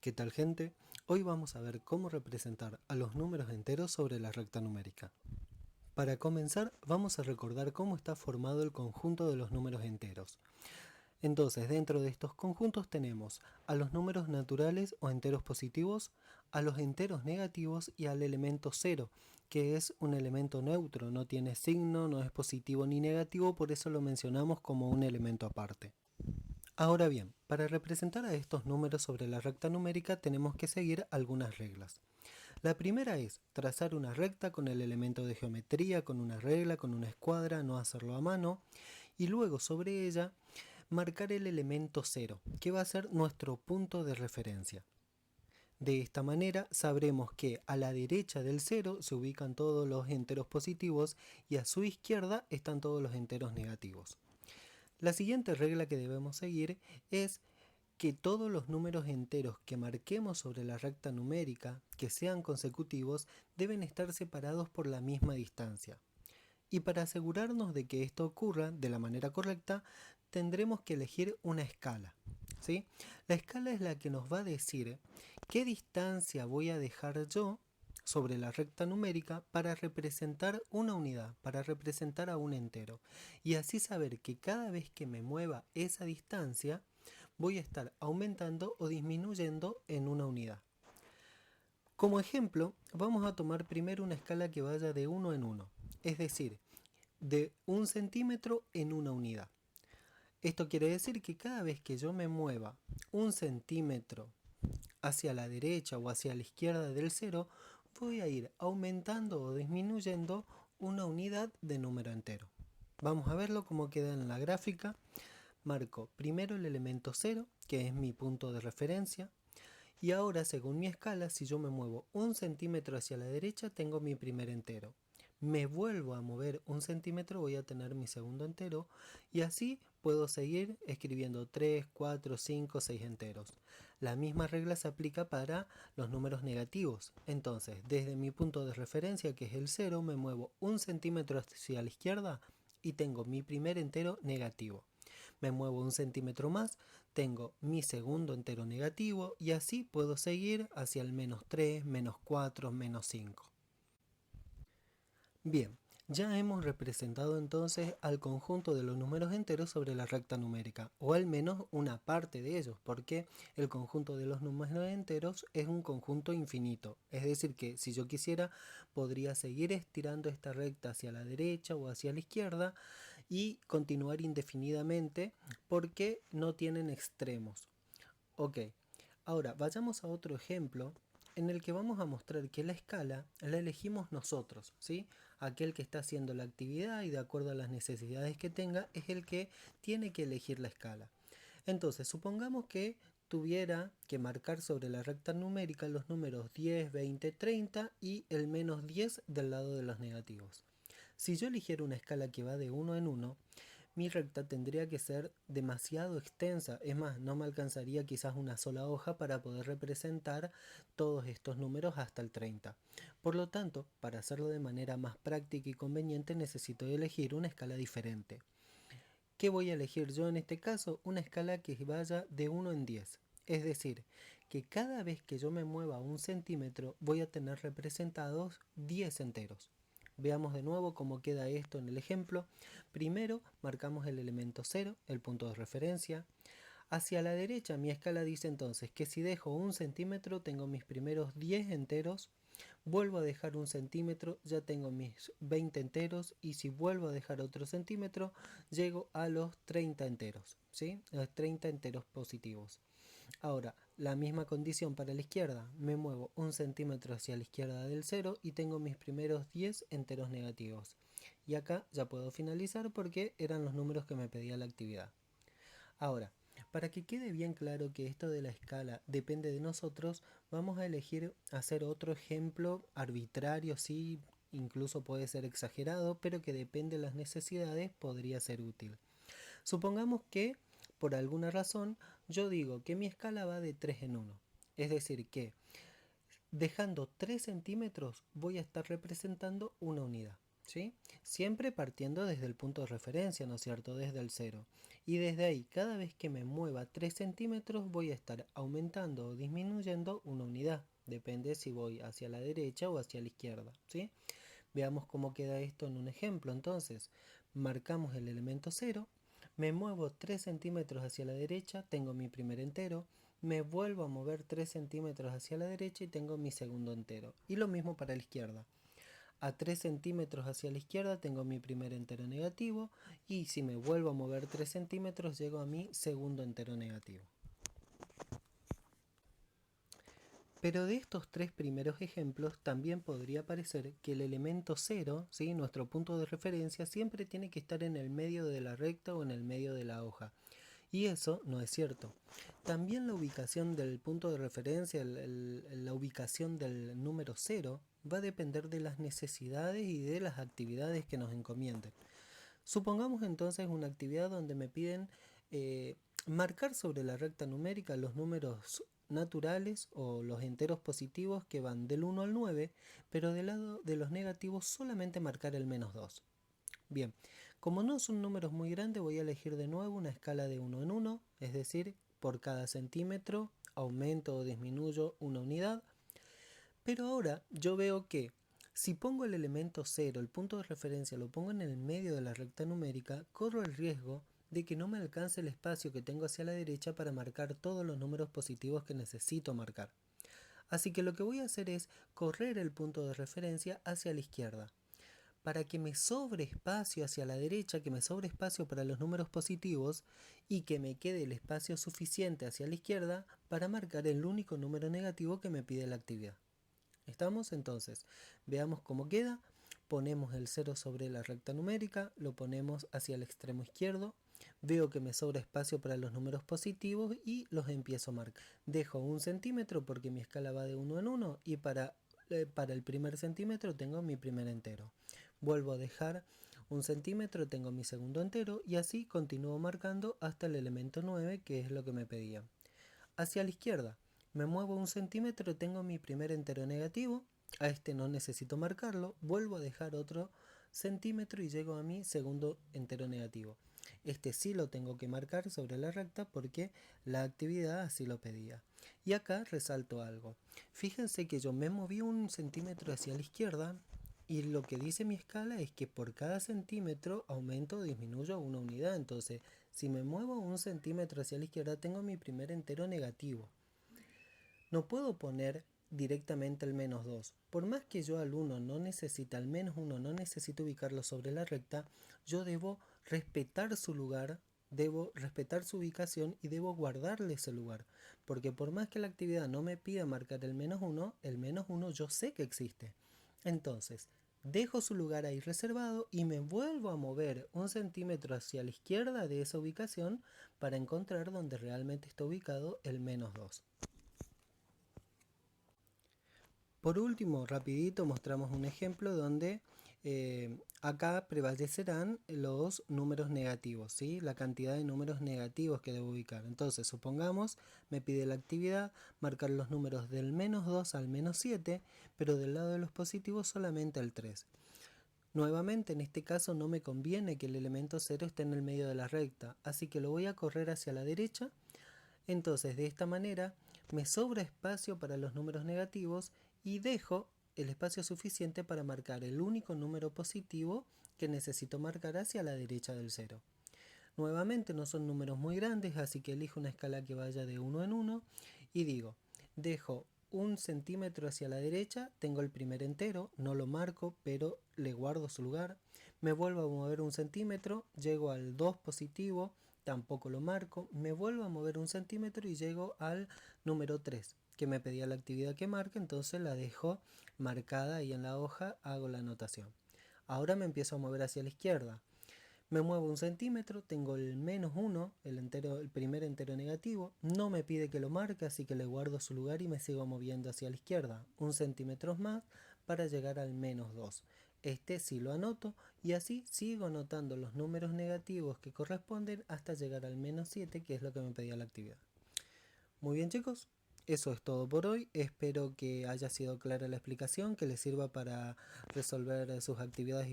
¿Qué tal, gente? Hoy vamos a ver cómo representar a los números enteros sobre la recta numérica. Para comenzar, vamos a recordar cómo está formado el conjunto de los números enteros. Entonces, dentro de estos conjuntos tenemos a los números naturales o enteros positivos, a los enteros negativos y al elemento cero, que es un elemento neutro, no tiene signo, no es positivo ni negativo, por eso lo mencionamos como un elemento aparte. Ahora bien, para representar a estos números sobre la recta numérica tenemos que seguir algunas reglas. La primera es trazar una recta con el elemento de geometría, con una regla, con una escuadra, no hacerlo a mano, y luego sobre ella marcar el elemento cero, que va a ser nuestro punto de referencia. De esta manera sabremos que a la derecha del cero se ubican todos los enteros positivos y a su izquierda están todos los enteros negativos. La siguiente regla que debemos seguir es que todos los números enteros que marquemos sobre la recta numérica, que sean consecutivos, deben estar separados por la misma distancia. Y para asegurarnos de que esto ocurra de la manera correcta, tendremos que elegir una escala. ¿Sí? La escala es la que nos va a decir qué distancia voy a dejar yo sobre la recta numérica para representar una unidad, para representar a un entero. Y así saber que cada vez que me mueva esa distancia, voy a estar aumentando o disminuyendo en una unidad. Como ejemplo, vamos a tomar primero una escala que vaya de 1 en 1, es decir, de 1 centímetro en una unidad. Esto quiere decir que cada vez que yo me mueva 1 centímetro hacia la derecha o hacia la izquierda del cero, voy a ir aumentando o disminuyendo una unidad de número entero. Vamos a verlo como queda en la gráfica. Marco primero el elemento 0, que es mi punto de referencia, y ahora según mi escala, si yo me muevo 1 centímetro hacia la derecha, tengo mi primer entero. Me vuelvo a mover 1 centímetro, voy a tener mi segundo entero, y así puedo seguir escribiendo 3, 4, 5, 6 enteros. La misma regla se aplica para los números negativos. Entonces, desde mi punto de referencia, que es el 0, me muevo 1 centímetro hacia la izquierda y tengo mi primer entero negativo. Me muevo 1 centímetro más, tengo mi segundo entero negativo y así puedo seguir hacia el menos 3, menos 4, menos 5. Bien, ya hemos representado entonces al conjunto de los números enteros sobre la recta numérica, o al menos una parte de ellos, porque el conjunto de los números enteros es un conjunto infinito. Es decir, que si yo quisiera, podría seguir estirando esta recta hacia la derecha o hacia la izquierda y continuar indefinidamente porque no tienen extremos. Ok, ahora vayamos a otro ejemplo en el que vamos a mostrar que la escala la elegimos nosotros, ¿sí? Aquel que está haciendo la actividad y de acuerdo a las necesidades que tenga es el que tiene que elegir la escala. Entonces, supongamos que tuviera que marcar sobre la recta numérica los números 10, 20, 30 y el menos 10 del lado de los negativos. Si yo eligiera una escala que va de 1 en 1, mi recta tendría que ser demasiado extensa. Es más, no me alcanzaría quizás una sola hoja para poder representar todos estos números hasta el 30. Por lo tanto, para hacerlo de manera más práctica y conveniente, necesito elegir una escala diferente. ¿Qué voy a elegir yo en este caso? Una escala que vaya de 1 en 10. Es decir, que cada vez que yo me mueva 1 centímetro voy a tener representados 10 enteros. Veamos de nuevo cómo queda esto en el ejemplo. Primero marcamos el elemento 0, el punto de referencia. Hacia la derecha mi escala dice entonces que si dejo 1 centímetro tengo mis primeros 10 enteros. Vuelvo a dejar 1 centímetro, ya tengo mis 20 enteros, y si vuelvo a dejar otro centímetro, llego a los 30 enteros, ¿sí? Los 30 enteros positivos. Ahora, la misma condición para la izquierda, me muevo 1 centímetro hacia la izquierda del 0 y tengo mis primeros 10 enteros negativos. Y acá ya puedo finalizar porque eran los números que me pedía la actividad. Ahora, para que quede bien claro que esto de la escala depende de nosotros, vamos a elegir hacer otro ejemplo arbitrario, sí, incluso puede ser exagerado, pero que depende de las necesidades, podría ser útil. Supongamos que, por alguna razón, yo digo que mi escala va de 3 en 1. Es decir, que dejando 3 centímetros voy a estar representando una unidad. ¿sí? Siempre partiendo desde el punto de referencia, ¿no es cierto? Desde el 0. Y desde ahí, cada vez que me mueva 3 centímetros, voy a estar aumentando o disminuyendo una unidad. Depende si voy hacia la derecha o hacia la izquierda, ¿sí? Veamos cómo queda esto en un ejemplo. Entonces, marcamos el elemento 0, me muevo 3 centímetros hacia la derecha, tengo mi primer entero, me vuelvo a mover 3 centímetros hacia la derecha y tengo mi segundo entero. Y lo mismo para la izquierda. A 3 centímetros hacia la izquierda tengo mi primer entero negativo y si me vuelvo a mover 3 centímetros llego a mi segundo entero negativo. Pero de estos tres primeros ejemplos también podría parecer que el elemento 0, ¿sí? Nuestro punto de referencia, siempre tiene que estar en el medio de la recta o en el medio de la hoja. Y eso no es cierto. También la ubicación del punto de referencia, la ubicación del número 0, va a depender de las necesidades y de las actividades que nos encomienden. Supongamos entonces una actividad donde me piden marcar sobre la recta numérica los números naturales o los enteros positivos que van del 1 al 9, pero del lado de los negativos solamente marcar el menos 2. Bien, como no son números muy grandes, voy a elegir de nuevo una escala de 1 en 1, es decir, por cada centímetro aumento o disminuyo una unidad. Pero ahora yo veo que si pongo el elemento 0, el punto de referencia, lo pongo en el medio de la recta numérica, corro el riesgo de que no me alcance el espacio que tengo hacia la derecha para marcar todos los números positivos que necesito marcar. Así que lo que voy a hacer es correr el punto de referencia hacia la izquierda. Para que me sobre espacio hacia la derecha, que me sobre espacio para los números positivos y que me quede el espacio suficiente hacia la izquierda para marcar el único número negativo que me pide la actividad. ¿Estamos? Entonces, veamos cómo queda. Ponemos el 0 sobre la recta numérica, lo ponemos hacia el extremo izquierdo. Veo que me sobra espacio para los números positivos y los empiezo a marcar. Dejo 1 centímetro porque mi escala va de 1 en 1 y para el primer centímetro tengo mi primer entero. Vuelvo a dejar 1 centímetro, tengo mi segundo entero y así continúo marcando hasta el elemento 9, que es lo que me pedía. Hacia la izquierda, me muevo 1 centímetro, tengo mi primer entero negativo, a este no necesito marcarlo, vuelvo a dejar otro centímetro y llego a mi segundo entero negativo. Este sí lo tengo que marcar sobre la recta porque la actividad así lo pedía. Y acá resalto algo. Fíjense que yo me moví 1 centímetro hacia la izquierda y lo que dice mi escala es que por cada centímetro aumento o disminuyo una unidad. Entonces, si me muevo 1 centímetro hacia la izquierda, tengo mi primer entero negativo. No puedo poner directamente el menos 2. Por más que yo al 1 no necesite, al menos 1 no necesito ubicarlo sobre la recta, yo debo respetar su lugar, debo respetar su ubicación y debo guardarle ese lugar. Porque por más que la actividad no me pida marcar el menos 1 yo sé que existe. Entonces, dejo su lugar ahí reservado y me vuelvo a mover 1 centímetro hacia la izquierda de esa ubicación para encontrar donde realmente está ubicado el menos 2. Por último, rapidito mostramos un ejemplo donde acá prevalecerán los números negativos, ¿sí? La cantidad de números negativos que debo ubicar. Entonces, supongamos, me pide la actividad marcar los números del menos 2 al menos 7, pero del lado de los positivos solamente el 3. Nuevamente, en este caso no me conviene que el elemento 0 esté en el medio de la recta, así que lo voy a correr hacia la derecha. Entonces, de esta manera, me sobra espacio para los números negativos y dejo el espacio suficiente para marcar el único número positivo que necesito marcar hacia la derecha del 0. Nuevamente no son números muy grandes, así que elijo una escala que vaya de 1 en 1 y digo, dejo 1 centímetro hacia la derecha, tengo el primer entero, no lo marco, pero le guardo su lugar. Me vuelvo a mover 1 centímetro, llego al 2 positivo, tampoco lo marco. Me vuelvo a mover 1 centímetro y llego al número 3, que me pedía la actividad que marque, entonces la dejo marcada ahí en la hoja, hago la anotación. Ahora me empiezo a mover hacia la izquierda. Me muevo 1 centímetro, tengo el menos 1, el primer entero negativo, no me pide que lo marque, así que le guardo su lugar y me sigo moviendo hacia la izquierda, 1 centímetro más para llegar al menos 2. Este sí lo anoto y así sigo anotando los números negativos que corresponden hasta llegar al menos 7, que es lo que me pedía la actividad. Muy bien, chicos, eso es todo por hoy. Espero que haya sido clara la explicación, que les sirva para resolver sus actividades.